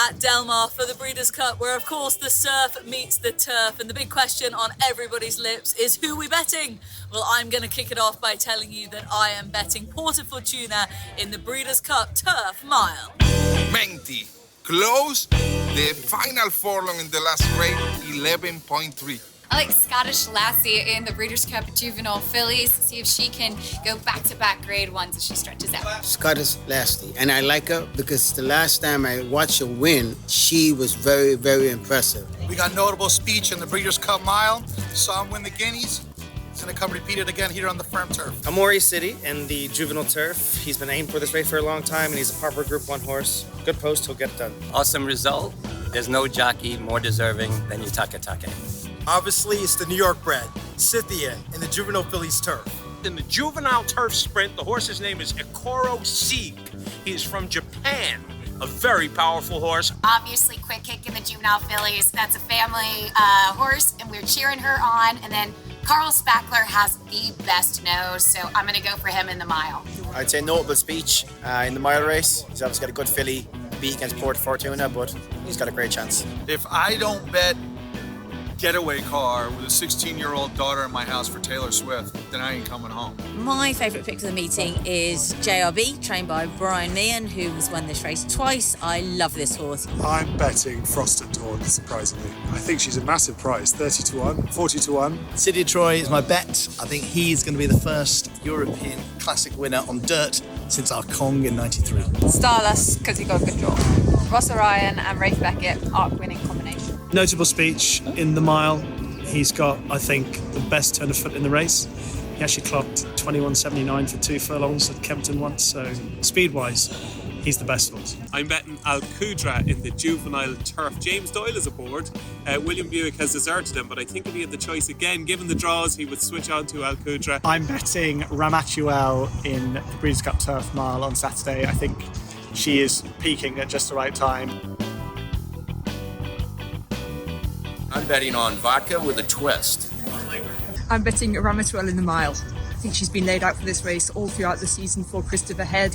at Del Mar for the Breeders' Cup, where of course the surf meets the turf, and the big question on everybody's lips is who we betting? Well, I'm going to kick it off by telling you that I am betting Porta Fortuna in the Breeders' Cup Turf Mile. 20. Close. The final furlong in the last grade, 11.3. I like Scottish Lassie in the Breeders' Cup Juvenile Fillies. See if she can go back-to-back grade ones as she stretches out. Scottish Lassie. And I like her because the last time I watched her win, she was very, very impressive. We got notable speech in the Breeders' Cup Mile. Saw him win the Guineas. He's going to come repeat it again here on the firm turf. Amori City in the Juvenile Turf. He's been aimed for this race for a long time, and he's a proper Group 1 horse. Good post, he'll get it done. Awesome result. There's no jockey more deserving than Yutakatake. Obviously, it's the New York bred, Scythia, in the Juvenile Fillies Turf. In the Juvenile Turf Sprint, the horse's name is Ikoro Sieg. He is from Japan, a very powerful horse. Obviously, Quick Kick in the Juvenile Fillies. That's a family horse, and we're cheering her on. And then Carl Spackler has the best nose, so I'm going to go for him in the mile. I'd say notable speech in the mile race. He's obviously got a good filly, beat against Porta Fortuna, but he's got a great chance. If I don't bet getaway car with a 16-year-old daughter in my house for Taylor Swift, then I ain't coming home. My favourite pick for the meeting is JRB, trained by Brian Meehan, who has won this race twice. I love this horse. I'm betting Frost and Dawn, surprisingly. I think she's a massive price, 30 to 1, 40 to 1. City of Troy is my bet. I think he's going to be the first European Classic winner on dirt since our Kong in '93. Starless, because he got a good draw. Ross Orion and Rafe Beckett, arc-winning combination. Notable speech in the mile. He's got, I think, the best turn of foot in the race. He actually clocked 21.79 for 2 furlongs at Kempton once, so speed-wise, he's the best horse. I'm betting Al Qudra in the Juvenile Turf. James Doyle is aboard. William Buick has deserted him, but I think if he had the choice again, given the draws, he would switch on to Al Qudra. I'm betting Ramatuelle in the Breeders' Cup Turf Mile on Saturday. I think she is peaking at just the right time. I'm betting on Vodka with a twist. I'm betting Ramatuelle in the mile. I think she's been laid out for this race all throughout the season for Christopher Head.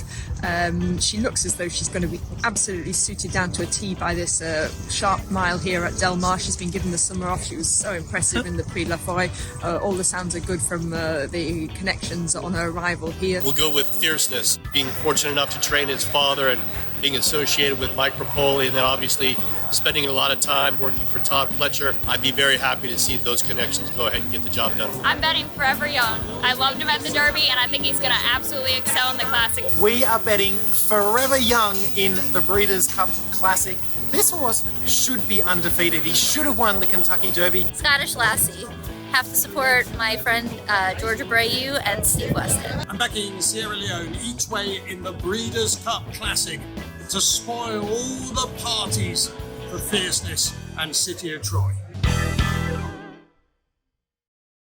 She looks as though she's going to be absolutely suited down to a T by this sharp mile here at Del Mar. She's been given the summer off. She was so impressive in the Prix La Foy. All the sounds are good from the connections on her arrival here. We'll go with fierceness, being fortunate enough to train his father and being associated with Mike Rapoli, and then obviously spending a lot of time working for Todd Fletcher. I'd be very happy to see those connections go ahead and get the job done. I'm betting Forever Young. I loved him at the Derby, and I think he's going to absolutely excel in the Classic. We are betting Forever Young in the Breeders' Cup Classic. This horse should be undefeated. He should have won the Kentucky Derby. Scottish Lassie. Have to support my friend George Abreu and Steve Weston. I'm backing Sierra Leone each way in the Breeders' Cup Classic to spoil all the parties for fierceness and City of Troy.